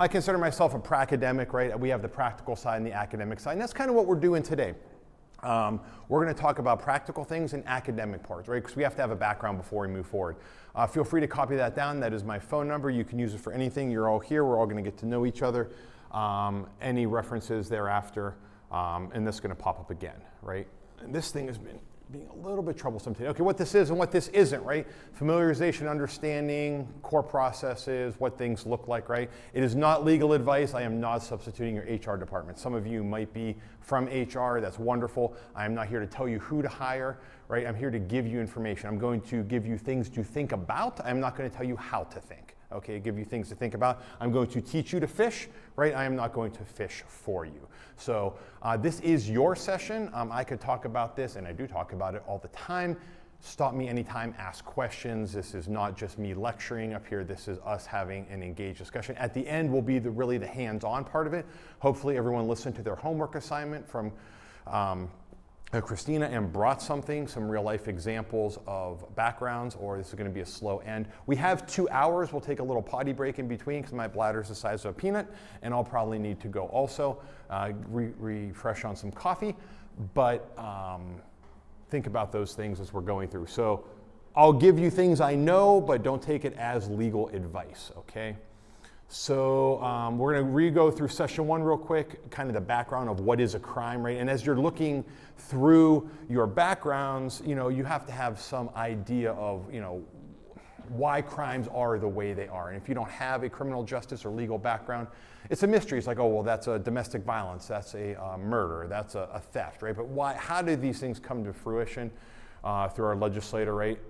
I consider myself a pracademic, right? We have the practical side and the academic side, and that's kind of what we're doing today. We're going to talk about practical things and academic parts, right? Because we have to have a background before we move forward. Feel free to copy that down. That is my phone number. You can use it for anything. You're all here. We're all going to get to know each other. Any references thereafter, and this is going to pop up again, right? And this thing has been being a little bit troublesome today. Okay, what this is and what this isn't, right? Familiarization, understanding, core processes, what things look like, right? It is not legal advice. I am not substituting your HR department. Some of you might be from HR. That's wonderful. I am not here to tell you who to hire, right? I'm here to give you information. I'm going to give you things to think about. I'm not going to tell you how to think. Okay, give you things to think about. I'm going to teach you to fish, right? I am not going to fish for you. So this is your session. I could talk about this, and I do talk about it all the time. Stop me anytime, ask questions. This is not just me lecturing up here. This is us having an engaged discussion. At the end will be really the hands-on part of it. Hopefully everyone listened to their homework assignment from Christina and brought some real life examples of backgrounds, or this is going to be a slow end. We have 2 hours. We'll take a little potty break in between because my bladder's the size of a peanut, and I'll probably need to go also refresh on some coffee. But think about those things as we're going through. So I'll give you things I know, but don't take it as legal advice, okay? So we're going to re-go through session 1 real quick, kind of the background of what is a crime, right? And as you're looking through your backgrounds, you have to have some idea of, why crimes are the way they are. And if you don't have a criminal justice or legal background, it's a mystery. It's like, oh, well, that's a domestic violence, that's a murder, that's a theft, right? But why? How did these things come to fruition through our legislator, right?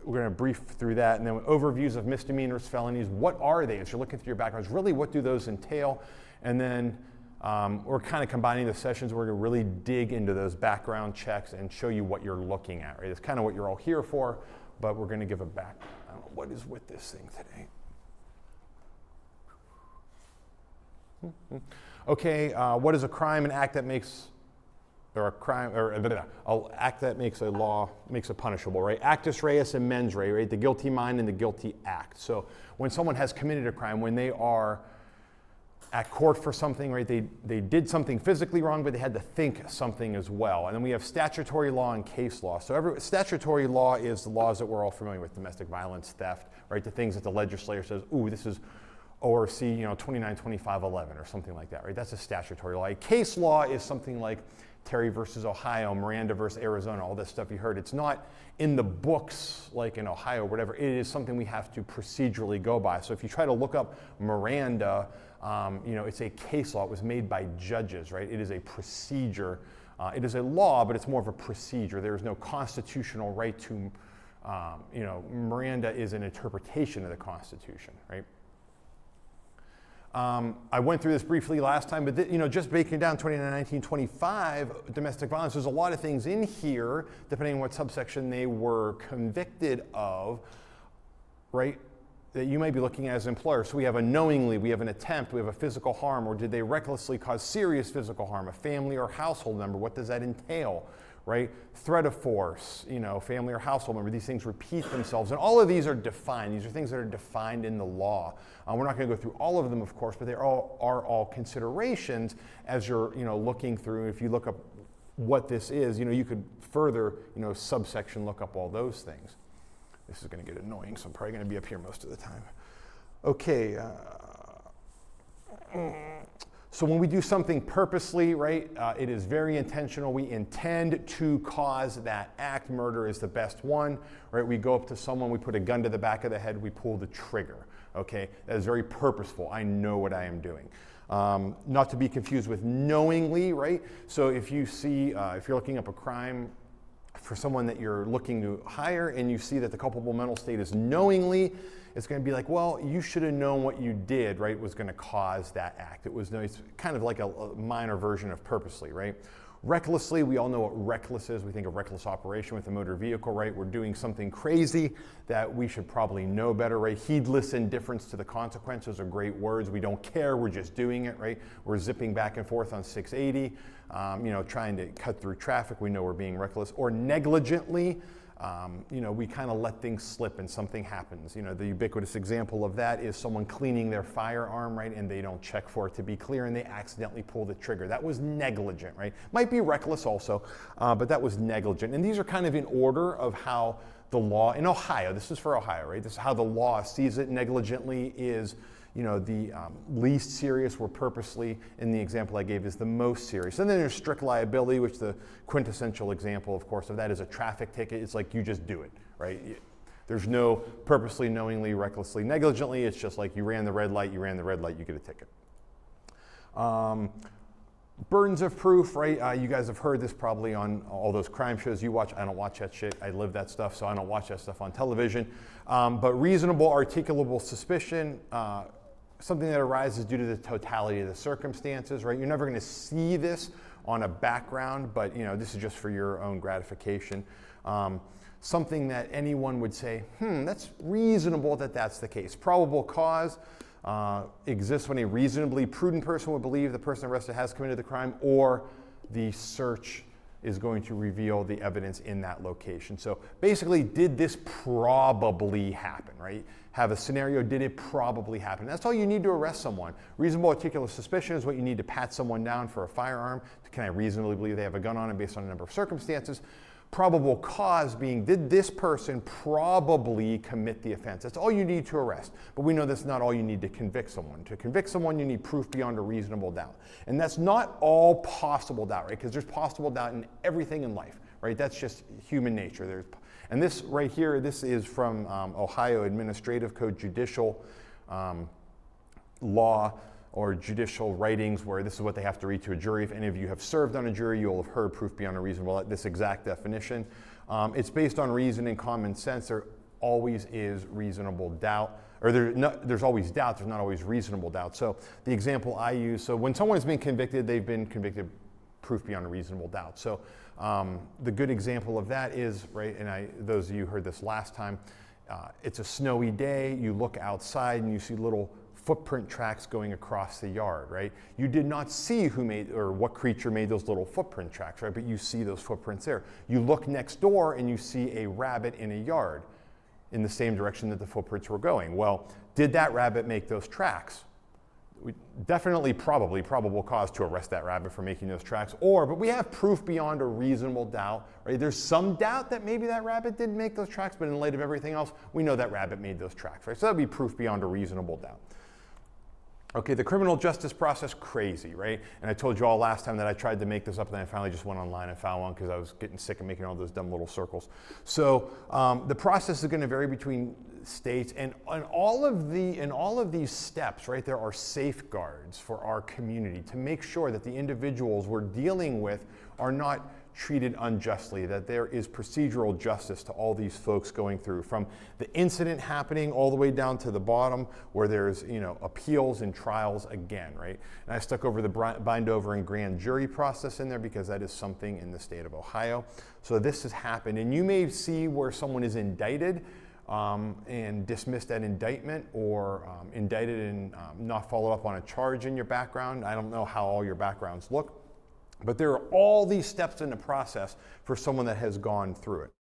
We're going to brief through that, and then overviews of misdemeanors, felonies. What are they? As you're looking through your backgrounds, really, what do those entail? And then we're kind of combining the sessions. We're going to really dig into those background checks and show you what you're looking at, right? It's kind of what you're all here for, but we're going to give a back. I don't know what is with this thing today. Okay, what is a crime? An act that makes or a crime, or an act that makes a law, makes it punishable, right? Actus reus and mens rea, right? The guilty mind and the guilty act. So when someone has committed a crime, when they are at court for something, right, they did something physically wrong, but they had to think something as well. And then we have statutory law and case law. So statutory law is the laws that we're all familiar with, domestic violence, theft, right? The things that the legislator says, ooh, this is ORC, 292511 or something like that, right? That's a statutory law. A case law is something like Terry versus Ohio, Miranda versus Arizona, all this stuff you heard. It's not in the books like in Ohio or whatever. It is something we have to procedurally go by. So if you try to look up Miranda, it's a case law. It was made by judges, right? It is a procedure. It is a law, but it's more of a procedure. There is no constitutional right to, Miranda is an interpretation of the Constitution, right? I went through this briefly last time, but just breaking down 2919-25 domestic violence, there's a lot of things in here, depending on what subsection they were convicted of, right, that you might be looking at as an employer. So we have a knowingly, we have an attempt, we have a physical harm, or did they recklessly cause serious physical harm, a family or household member? What does that entail? Right? Threat of force, family or household member, these things repeat themselves. And all of these are defined. These are things that are defined in the law. We're not going to go through all of them, of course, but they are all considerations as you're looking through. If you look up what this is, you could further, subsection look up all those things. This is going to get annoying, so I'm probably going to be up here most of the time. Okay. So when we do something purposely, right, it is very intentional. We intend to cause that act. Murder is the best one, right? We go up to someone, we put a gun to the back of the head, we pull the trigger, okay? That is very purposeful. I know what I am doing. Not to be confused with knowingly, right? So if you see, if you're looking up a crime for someone that you're looking to hire and you see that the culpable mental state is knowingly, it's going to be like, well, you should have known what you did, right, was going to cause that act. It's kind of like a minor version of purposely, right? Recklessly, we all know what reckless is. We think of reckless operation with a motor vehicle, right? We're doing something crazy that we should probably know better, right? Heedless indifference to the consequences are great words. We don't care, we're just doing it, right? We're zipping back and forth on 680, trying to cut through traffic. We know we're being reckless. Or negligently, we kind of let things slip and something happens. The ubiquitous example of that is someone cleaning their firearm, right, and they don't check for it to be clear and they accidentally pull the trigger. That was negligent, right? Might be reckless also, but that was negligent. And these are kind of in order of how the law, in Ohio, this is for Ohio, right? This is how the law sees it. Negligently is the least serious, where purposely, in the example I gave, is the most serious. And then there's strict liability, which the quintessential example, of course, of that is a traffic ticket. It's like you just do it, right? There's no purposely, knowingly, recklessly, negligently. It's just like you ran the red light, you get a ticket. Burdens of proof, right? You guys have heard this probably on all those crime shows you watch. I don't watch that shit. I live that stuff, so I don't watch that stuff on television. But reasonable, articulable suspicion, something that arises due to the totality of the circumstances, right? You're never going to see this on a background, but this is just for your own gratification. Something that anyone would say, that's reasonable that that's the case. Probable cause exists when a reasonably prudent person would believe the person arrested has committed the crime, or the search is going to reveal the evidence in that location. So basically, did this probably happen, right? Have a scenario, did it probably happen? That's all you need to arrest someone. Reasonable articulable suspicion is what you need to pat someone down for a firearm. Can I reasonably believe they have a gun on them based on a number of circumstances? Probable cause being, did this person probably commit the offense? That's all you need to arrest. But we know that's not all you need to convict someone. To convict someone, you need proof beyond a reasonable doubt. And that's not all possible doubt, right? Because there's possible doubt in everything in life, right? That's just human nature. And this right here, this is from Ohio Administrative Code judicial law, or judicial writings, where this is what they have to read to a jury. If any of you have served on a jury, you'll have heard proof beyond a reasonable doubt, this exact definition. It's based on reason and common sense. There always is reasonable doubt, or there's always doubt, there's not always reasonable doubt. So the example I use, so when someone has been convicted, they've been convicted proof beyond a reasonable doubt. So the good example of that is, right, and those of you who heard this last time, it's a snowy day, you look outside and you see little footprint tracks going across the yard, right? You did not see who made, or what creature made those little footprint tracks, right? But you see those footprints there. You look next door and you see a rabbit in a yard in the same direction that the footprints were going. Well, did that rabbit make those tracks? Definitely, probably, probable cause to arrest that rabbit for making those tracks, but we have proof beyond a reasonable doubt, right? There's some doubt that maybe that rabbit didn't make those tracks, but in light of everything else, we know that rabbit made those tracks, right? So that would be proof beyond a reasonable doubt. Okay, the criminal justice process, crazy, right? And I told you all last time that I tried to make this up, and then I finally just went online and found one because I was getting sick of making all those dumb little circles. So the process is going to vary between states, and in all of these steps, right, there are safeguards for our community to make sure that the individuals we're dealing with are not treated unjustly, that there is procedural justice to all these folks going through, from the incident happening all the way down to the bottom where there's appeals and trials again, right? And I stuck over the bind over and grand jury process in there because that is something in the state of Ohio. So this has happened, and you may see where someone is indicted and dismissed at indictment, or indicted and not followed up on a charge in your background. I don't know how all your backgrounds look, but there are all these steps in the process for someone that has gone through it.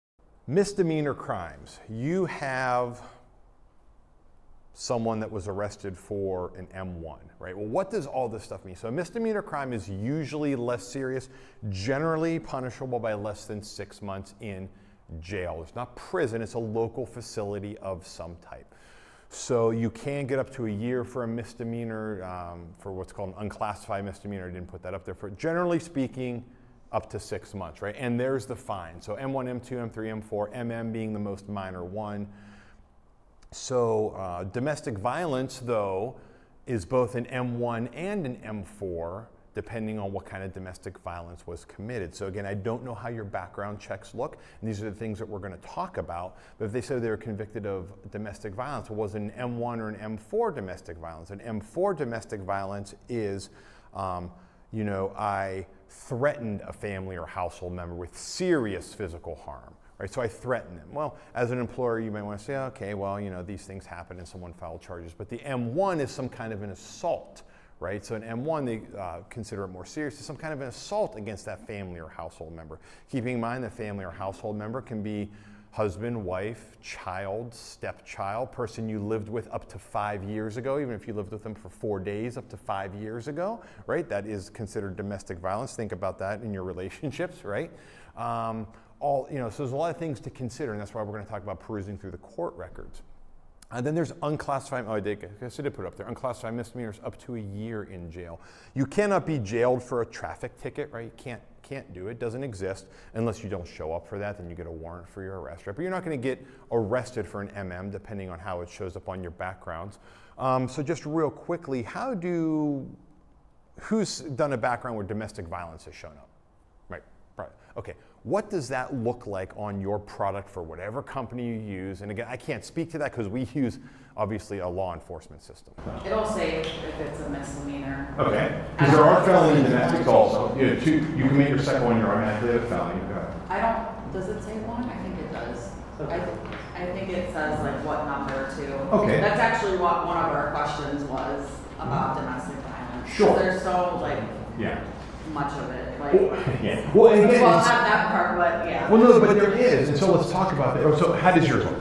Misdemeanor crimes. You have someone that was arrested for an M1, right? Well, what does all this stuff mean? So a misdemeanor crime is usually less serious, generally punishable by less than 6 months in jail. It's not prison, it's a local facility of some type. So you can get up to a year for a misdemeanor, for what's called an unclassified misdemeanor. I didn't put that up there. For generally speaking, up to 6 months, right? And there's the fine. So M1, M2, M3, M4, MM being the most minor one. So domestic violence, though, is both an M1 and an M4, depending on what kind of domestic violence was committed. So again, I don't know how your background checks look, and these are the things that we're going to talk about, but if they say they were convicted of domestic violence, well, was it an M1 or an M4 domestic violence? An M4 domestic violence is, I threatened a family or household member with serious physical harm, right? So I threatened them. Well, as an employer, you might want to say, okay, well, these things happen and someone filed charges, but the M1 is some kind of an assault, right? So an M1, they consider it more serious as some kind of an assault against that family or household member. Keeping in mind the family or household member can be husband, wife, child, stepchild, person you lived with up to 5 years ago, even if you lived with them for 4 days up to 5 years ago, right? That is considered domestic violence. Think about that in your relationships, right? So there's a lot of things to consider, and that's why we're going to talk about perusing through the court records. And then there's unclassified, I guess I did put it up there, unclassified misdemeanors up to a year in jail. You cannot be jailed for a traffic ticket, right? You can't do it, doesn't exist unless you don't show up for that, then you get a warrant for your arrest, right? But you're not going to get arrested for an MM depending on how it shows up on your backgrounds. So just real quickly, who's done a background where domestic violence has shown up? Right. Okay. What does that look like on your product for whatever company you use? And again, I can't speak to that because we use, obviously, a law enforcement system. It'll say if it's a misdemeanor. Okay. Because there are felony domestics also. You can make your second one, you're automatically a felony. Does it say one? I think it does. Okay. I think it says like what number too. Okay. That's actually what one of our questions was about domestic violence. Sure. There's so yeah. much of it. Yeah. Well, and again, not that part, but yeah. Well, no, but there is, and so let's talk about that. So how does yours look?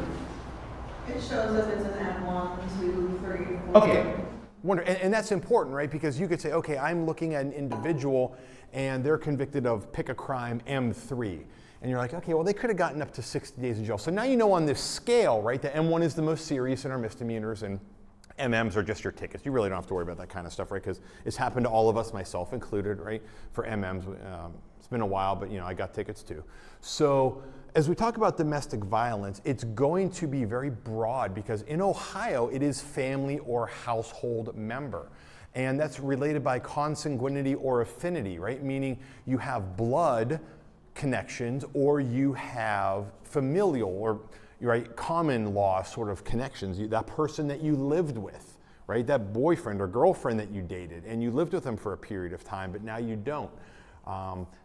It shows if it's an M1, 2, 3, 4. Okay. Wonder, and that's important, right? Because you could say, okay, I'm looking at an individual and they're convicted of, pick a crime, M3. And you're like, okay, well, they could have gotten up to 60 days in jail. So now you know on this scale, right, the M1 is the most serious in our misdemeanors, and MMs are just your tickets. You really don't have to worry about that kind of stuff, right? Because it's happened to all of us, myself included, right? For MMs, it's been a while, but I got tickets too. So as we talk about domestic violence, it's going to be very broad because in Ohio, it is family or household member. And that's related by consanguinity or affinity, right? Meaning you have blood connections or you have familial or common law sort of connections. That person that you lived with, right? That boyfriend or girlfriend that you dated and you lived with them for a period of time, but now you don't.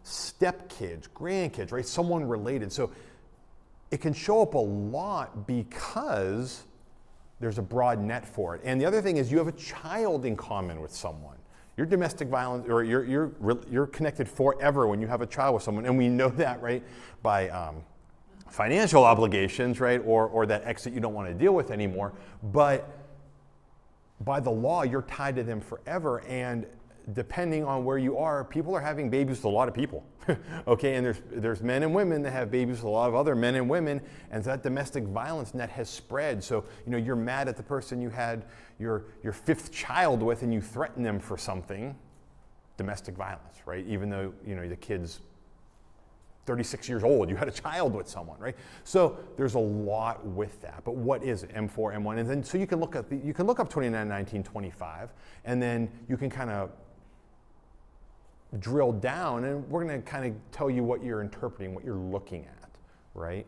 Stepkids, grandkids, right? Someone related. So it can show up a lot because there's a broad net for it. And the other thing is you have a child in common with someone. You're domestic violence, or you're connected forever when you have a child with someone, and we know that, right? By financial obligations, right, or that ex that you don't want to deal with anymore. But by the law, you're tied to them forever, and depending on where you are, people are having babies with a lot of people, okay? And there's men and women that have babies with a lot of other men and women, and that domestic violence net has spread. So, you're mad at the person you had your fifth child with and you threaten them for something, domestic violence, right? Even though, the kid's 36 years old, you had a child with someone, right? So there's a lot with that. But what is it? M4, M1, and then so you can look up 29, 19, 25, and then you can kind of drill down, and we're going to kind of tell you what you're interpreting, what you're looking at, right?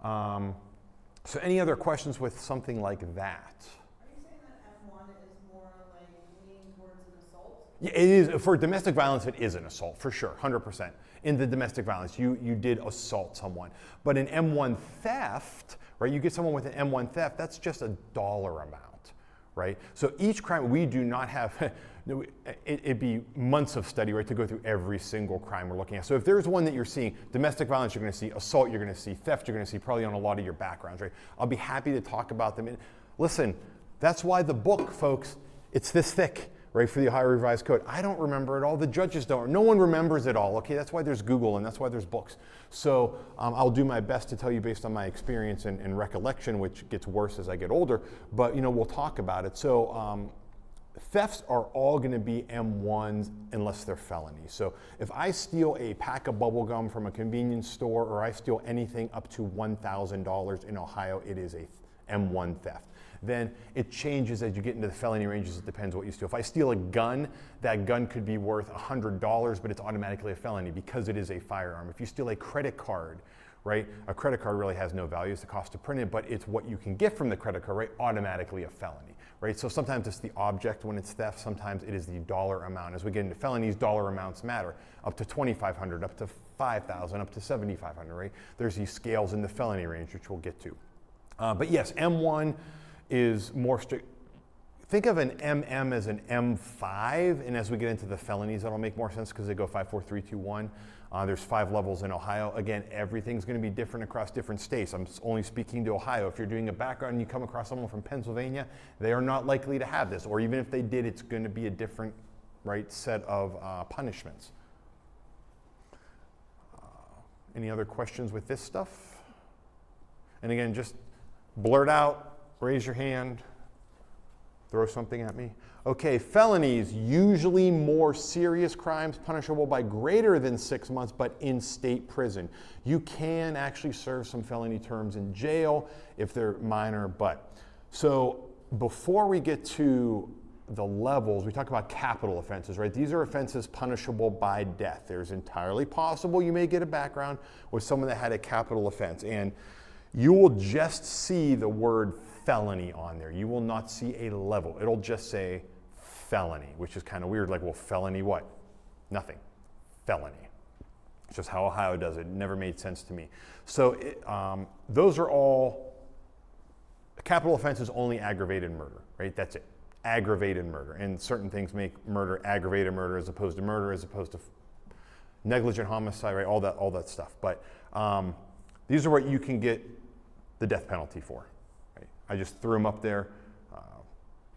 So any other questions with something like that? Are you saying that M1 is more like leaning towards an assault? Yeah, it is. For domestic violence, it is an assault, for sure, 100%. In the domestic violence, you did assault someone. But in M1 theft, right, you get someone with an M1 theft, that's just a dollar amount, right? So each crime, we do not have, it'd be months of study, right, to go through every single crime we're looking at. So if there's one that you're seeing, domestic violence, you're going to see, assault, you're going to see, theft, you're going to see probably on a lot of your backgrounds, right? I'll be happy to talk about them. And listen, that's why the book, folks, it's this thick, right, for the Ohio Revised Code. I don't remember it all. The judges don't. No one remembers it all, okay? That's why there's Google and that's why there's books. So I'll do my best to tell you based on my experience and recollection, which gets worse as I get older, but we'll talk about it. So thefts are all gonna be M1s unless they're felonies. So if I steal a pack of bubble gum from a convenience store or I steal anything up to $1,000 in Ohio, it is a M1 theft. Then it changes as you get into the felony ranges. It depends what you steal. If I steal a gun, that gun could be worth $100, but it's automatically a felony because it is a firearm. If you steal a credit card, right, a credit card really has no value. It's the cost to print it, but it's what you can get from the credit card, right, automatically a felony, right? So sometimes it's the object when it's theft. Sometimes it is the dollar amount. As we get into felonies, dollar amounts matter. Up to $2,500, up to $5,000, up to $7,500, right? There's these scales in the felony range, which we'll get to. But yes, M1 is more strict. Think of an MM as an M5, and as we get into the felonies, that'll make more sense because they go 5, 4, 3, 2, 1. There's 5 levels in Ohio. Again, everything's going to be different across different states. I'm only speaking to Ohio. If you're doing a background and you come across someone from Pennsylvania, they are not likely to have this. Or even if they did, it's going to be a different, right, set of punishments. Any other questions with this stuff? And again, just blurt out, raise your hand, throw something at me. Okay, felonies, usually more serious crimes punishable by greater than 6 months, but in state prison. You can actually serve some felony terms in jail if they're minor, but. So before we get to the levels, we talk about capital offenses, right? These are offenses punishable by death. There's entirely possible you may get a background with someone that had a capital offense, and you will just see the word felony on there. You will not see a level. It'll just say felony, which is kind of weird. Like, well, felony what? Nothing. Felony. It's just how Ohio does it. It never made sense to me. So those are all, capital offense is only aggravated murder, right? That's it. Aggravated murder. And certain things make murder aggravated murder as opposed to negligent homicide, right? All that stuff. But these are what you can get the death penalty for. Right? I just threw them up there.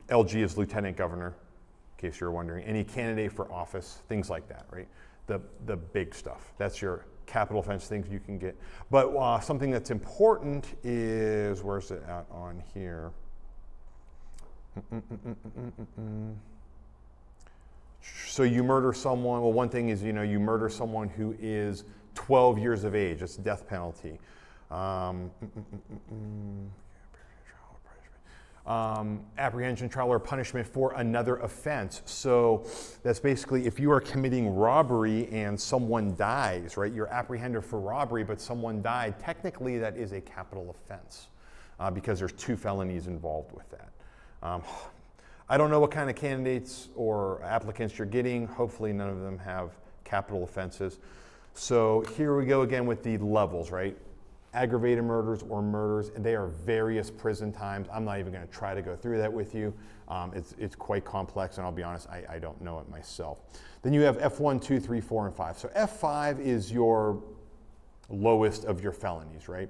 LG is lieutenant governor, in case you're wondering. Any candidate for office, things like that, right? The big stuff. That's your capital offense things you can get. But something that's important is, where's it at on here? So you murder someone, well, one thing is, you murder someone who is 12 years of age. It's a death penalty. Apprehension, trial, or punishment for another offense. So that's basically if you are committing robbery and someone dies, right? You're apprehended for robbery, but someone died. Technically, that is a capital offense because there's 2 felonies involved with that. I don't know what kind of candidates or applicants you're getting. Hopefully none of them have capital offenses. So here we go again with the levels, right? Aggravated murders or murders, and they are various prison times. I'm not even going to try to go through that with you. It's quite complex, and I'll be honest, I don't know it myself. Then you have F1, 2, 3, 4, and 5. So F5 is your lowest of your felonies, right?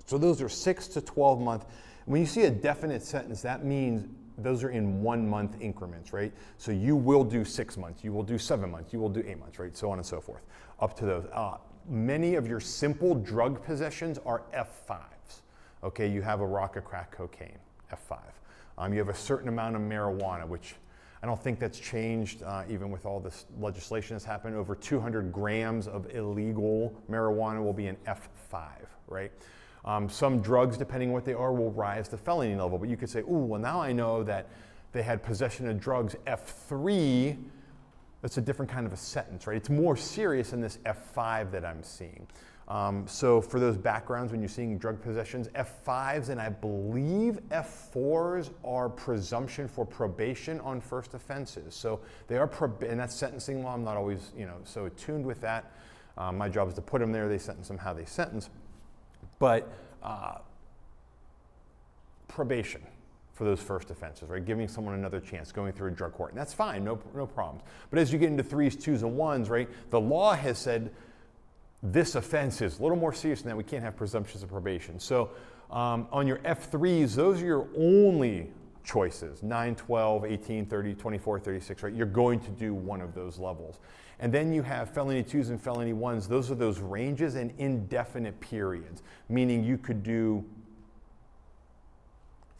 So those are 6 to 12 month. When you see a definite sentence, that means those are in 1 month increments, right? So you will do 6 months, you will do 7 months, you will do 8 months, right? So on and so forth, up to those. Many of your simple drug possessions are F5s. Okay, you have a rock of crack cocaine, F5. You have a certain amount of marijuana, which I don't think that's changed even with all this legislation that's happened. Over 200 grams of illegal marijuana will be an F5, right? Some drugs, depending on what they are, will rise to felony level. But you could say, ooh, well, now I know that they had possession of drugs F3. That's a different kind of a sentence, right? It's more serious than this F5 that I'm seeing. So for those backgrounds, when you're seeing drug possessions, F5s and I believe F4s are presumption for probation on first offenses. So they are, and that's sentencing law. I'm not always, so attuned with that. My job is to put them there. They sentence them how they sentence. But probation for those first offenses, right? Giving someone another chance, going through a drug court. And that's fine, no problems. But as you get into 3s, 2s, and 1s, right, the law has said this offense is a little more serious than that. We can't have presumptions of probation. So on your F3s, those are your only choices, 9, 12, 18, 30, 24, 36, right? You're going to do one of those levels. And then you have felony 2s and felony 1s. Those are those ranges and indefinite periods, meaning you could do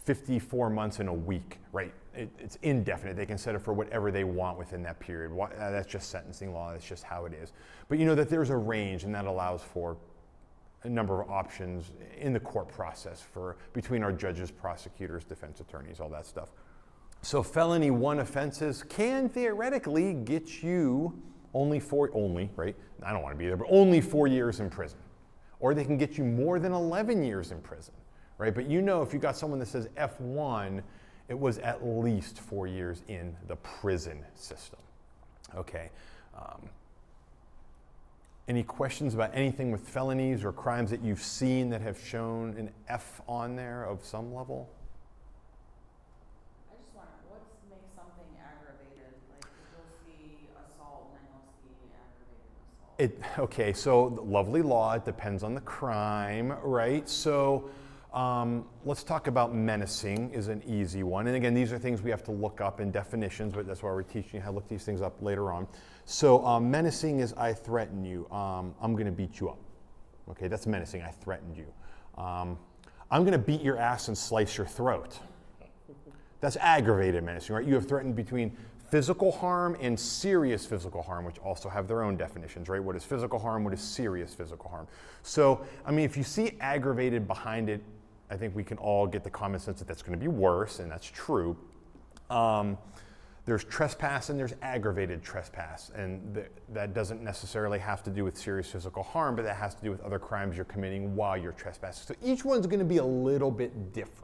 54 months in a week, right? It's indefinite. They can set it for whatever they want within that period. That's just sentencing law. That's just how it is. But you know that there's a range, and that allows for a number of options in the court process for between our judges, prosecutors, defense attorneys, all that stuff. So felony 1 offenses can theoretically get you only, right? I don't want to be there, but only 4 years in prison. Or they can get you more than 11 years in prison, right? But if you got someone that says F1, it was at least 4 years in the prison system. Okay. Any questions about anything with felonies or crimes that you've seen that have shown an F on there of some level? I just wonder, what makes something aggravated? Like, you'll see assault and then you'll see aggravated assault. Okay, so lovely law, it depends on the crime, right? So let's talk about menacing is an easy one. And again, these are things we have to look up in definitions, but that's why we're teaching you how to look these things up later on. So menacing is I threaten you. I'm going to beat you up. Okay, that's menacing. I threatened you. I'm going to beat your ass and slice your throat. That's aggravated menacing, right? You have threatened between physical harm and serious physical harm, which also have their own definitions, right? What is physical harm? What is serious physical harm? So, I mean, if you see aggravated behind it, I think we can all get the common sense that that's going to be worse, and that's true. There's trespass and there's aggravated trespass, and that doesn't necessarily have to do with serious physical harm, but that has to do with other crimes you're committing while you're trespassing. So each one's going to be a little bit different.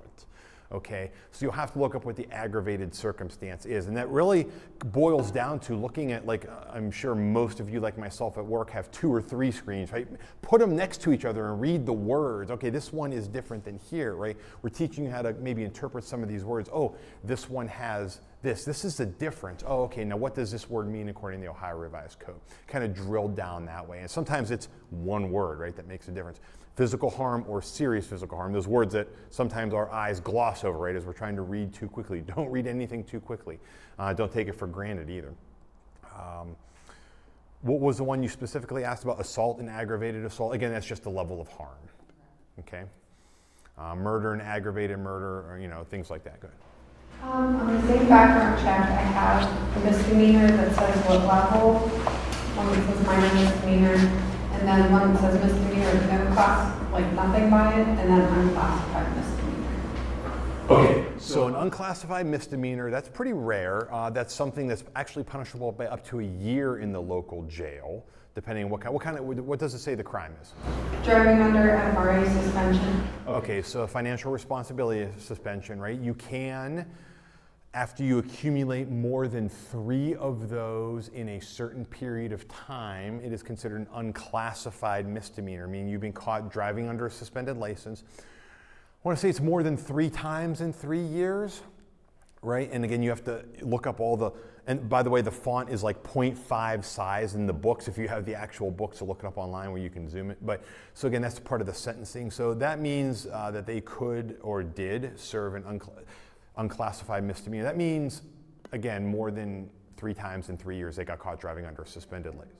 Okay, so you'll have to look up what the aggravated circumstance is, and that really boils down to looking at, like, I'm sure most of you, like myself at work, have 2 or 3 screens, right? Put them next to each other and read the words. Okay, this one is different than here, right? We're teaching you how to maybe interpret some of these words. Oh, this one has this. This is the difference. Oh, okay, now what does this word mean according to the Ohio Revised Code? Kind of drill down that way, and sometimes it's one word, right, that makes a difference. Physical harm or serious physical harm, those words that sometimes our eyes gloss over, right, as we're trying to read too quickly. Don't read anything too quickly. Don't take it for granted either. What was the one you specifically asked about? Assault and aggravated assault? Again, that's just the level of harm, okay? Murder and aggravated murder, or, things like that. Go ahead. On the same background check, I have a misdemeanor that says what level, one that says minor misdemeanor, and then one that says misdemeanor with no class, like nothing by it, and then unclassified misdemeanor. Okay, so an unclassified misdemeanor, that's pretty rare. That's something that's actually punishable by up to a year in the local jail, depending on what does it say the crime is? Driving under FRA suspension. Okay, so financial responsibility suspension, right? You can, after you accumulate more than 3 of those in a certain period of time, it is considered an unclassified misdemeanor, meaning you've been caught driving under a suspended license. I want to say it's more than 3 times in 3 years, right? And again, you have to look up and by the way, the font is like 0.5 size in the books, if you have the actual books to look it up online where you can zoom it. But so again, that's part of the sentencing. So that means that they could or did serve an unclassified misdemeanor. That means, again, more than 3 times in 3 years they got caught driving under a suspended license.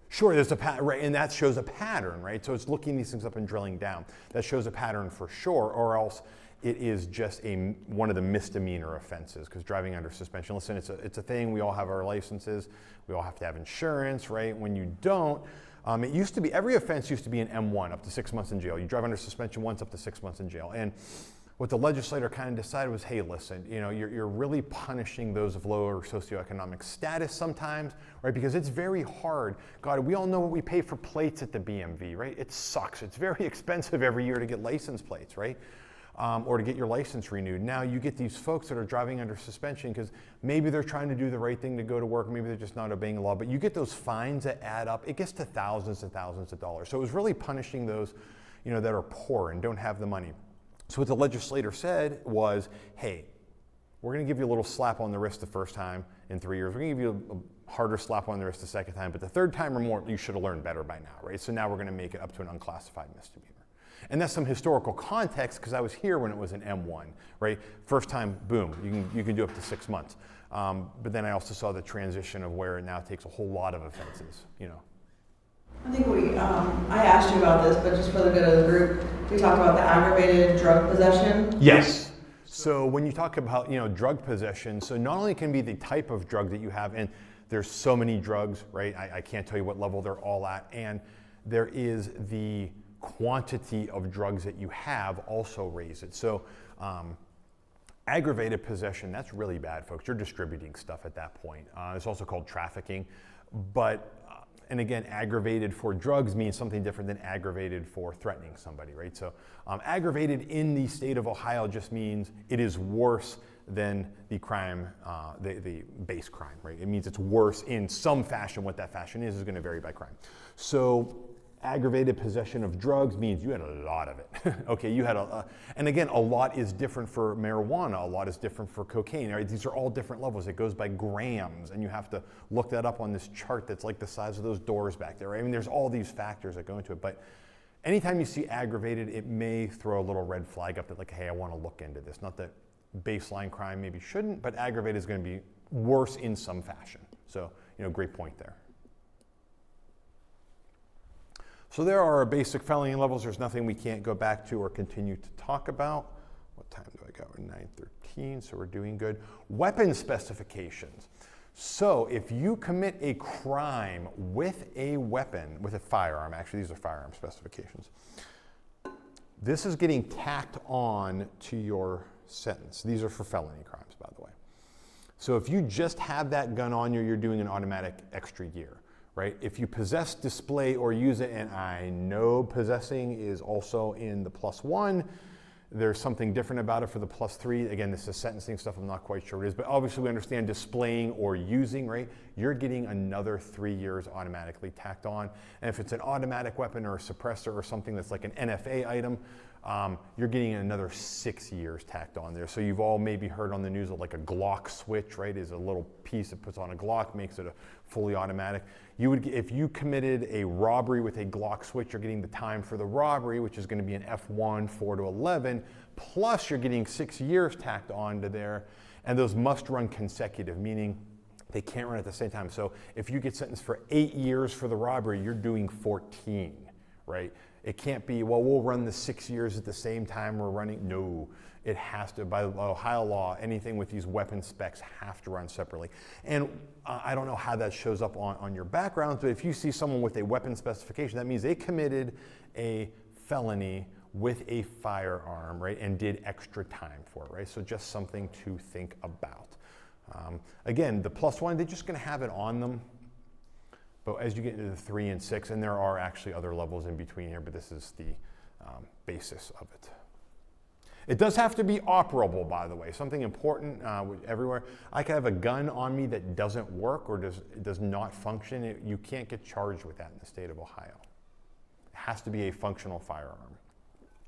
Sure, there's a pattern, right, and that shows a pattern, right? So it's looking these things up and drilling down. That shows a pattern for sure, or else it is just one of the misdemeanor offenses, because driving under suspension, listen, it's a thing. We all have our licenses. We all have to have insurance, right? When you don't, it used to be, every offense used to be an M1, up to 6 months in jail. You drive under suspension once, up to 6 months in jail. And what the legislator kind of decided was, hey, listen, you're really punishing those of lower socioeconomic status sometimes, right? Because it's very hard. God, we all know what we pay for plates at the BMV, right? It sucks. It's very expensive every year to get license plates, right? Or to get your license renewed. Now you get these folks that are driving under suspension because maybe they're trying to do the right thing to go to work, maybe they're just not obeying the law, but you get those fines that add up. It gets to thousands and thousands of dollars. So it was really punishing those, that are poor and don't have the money. So what the legislator said was, hey, we're going to give you a little slap on the wrist the first time in 3 years. We're going to give you a harder slap on the wrist the second time, but the third time or more, you should have learned better by now, right? So now we're going to make it up to an unclassified misdemeanor. And that's some historical context, because I was here when it was an M1, right? First time, boom, you can do up to 6 months. But then I also saw the transition of where it now takes a whole lot of offenses, I think I asked you about this, but just for the good of the group, we talked about the aggravated drug possession. Yes. So when you talk about, drug possession, so not only can be the type of drug that you have, and there's so many drugs, right? I can't tell you what level they're all at, and there is the quantity of drugs that you have also raise it. So aggravated possession, that's really bad, folks. You're distributing stuff at that point. It's also called trafficking. But, and again, aggravated for drugs means something different than aggravated for threatening somebody, right? So aggravated in the state of Ohio just means it is worse than the crime, the base crime, right? It means it's worse in some fashion. What that fashion is going to vary by crime. So aggravated possession of drugs means you had a lot of it. Okay, you had and again, a lot is different for marijuana, a lot is different for cocaine, right? These are all different levels. It goes by grams, and you have to look that up on this chart that's like the size of those doors back there, right? I mean, there's all these factors that go into it, but anytime you see aggravated, it may throw a little red flag up that like, hey, I want to look into this. Not that baseline crime maybe shouldn't, but aggravated is going to be worse in some fashion. So, great point there. So there are our basic felony levels. There's nothing we can't go back to or continue to talk about. What time do I got? We're 9:13, so we're doing good. Weapon specifications. So if you commit a crime with a weapon, with a firearm, actually these are firearm specifications, this is getting tacked on to your sentence. These are for felony crimes, by the way. So if you just have that gun on you, you're doing an automatic extra year. Right? If you possess, display, or use it, and I know possessing is also in the +1, there's something different about it for the +3. Again, this is sentencing stuff, I'm not quite sure what it is, but obviously we understand displaying or using, right? You're getting another 3 years automatically tacked on. And if it's an automatic weapon or a suppressor or something that's like an NFA item, you're getting another 6 years tacked on there. So you've all maybe heard on the news of like a Glock switch, right? Is a little piece that puts on a Glock, makes it a fully automatic. If you committed a robbery with a Glock switch, you're getting the time for the robbery, which is going to be an F1, 4 to 11, plus you're getting 6 years tacked on to there, and those must run consecutive, meaning they can't run at the same time. So if you get sentenced for 8 years for the robbery, you're doing 14, right? It can't be, well, we'll run the 6 years at the same time we're running. No, it has to, by Ohio law, anything with these weapon specs have to run separately. And I don't know how that shows up on your background, but if you see someone with a weapon specification, that means they committed a felony with a firearm, right, and did extra time for it, right? So just something to think about. Again, the +1, they're just gonna have it on them. But as you get into the 3 and 6, and there are actually other levels in between here, but this is the basis of it. It does have to be operable, by the way. Something important everywhere. I could have a gun on me that doesn't work or does not function. You can't get charged with that in the state of Ohio. It has to be a functional firearm.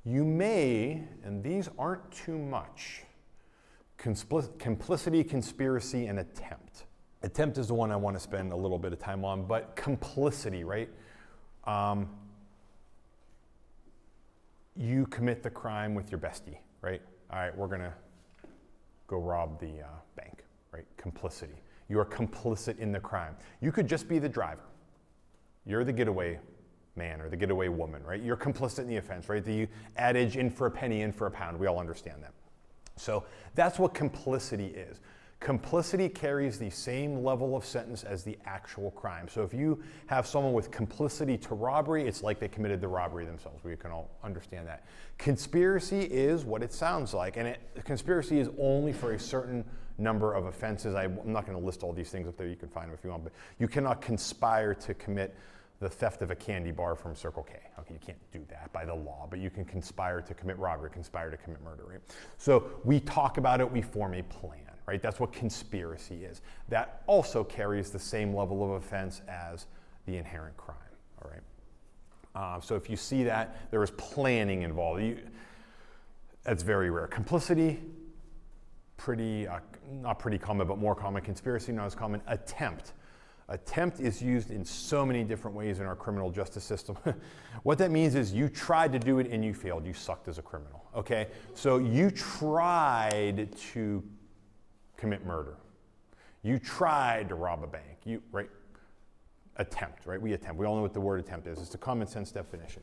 You may, and these aren't too much, complicity, conspiracy, and attempt. Attempt is the one I want to spend a little bit of time on, but complicity, right? You commit the crime with your bestie, right? All right, we're gonna go rob the bank, right? Complicity. You are complicit in the crime. You could just be the driver. You're the getaway man or the getaway woman, right? You're complicit in the offense, right? The adage, in for a penny, in for a pound. We all understand that. So that's what complicity is. Complicity carries the same level of sentence as the actual crime. So if you have someone with complicity to robbery, it's like they committed the robbery themselves. We can all understand that. Conspiracy is what it sounds like, and conspiracy is only for a certain number of offenses. I'm not going to list all these things up there. You can find them if you want, but you cannot conspire to commit the theft of a candy bar from Circle K. Okay, you can't do that by the law, but you can conspire to commit robbery, conspire to commit murder, right? So we talk about it, we form a plan. Right? That's what conspiracy is. That also carries the same level of offense as the inherent crime. All right. So if you see that, there is planning involved. That's very rare. Complicity, not pretty common, but more common. Conspiracy, not as common. Attempt. Attempt is used in so many different ways in our criminal justice system. What that means is you tried to do it and you failed. You sucked as a criminal. Okay. So you tried to commit murder. You tried to rob a bank. Right? Attempt, right? We attempt. We all know what the word attempt is. It's a common sense definition.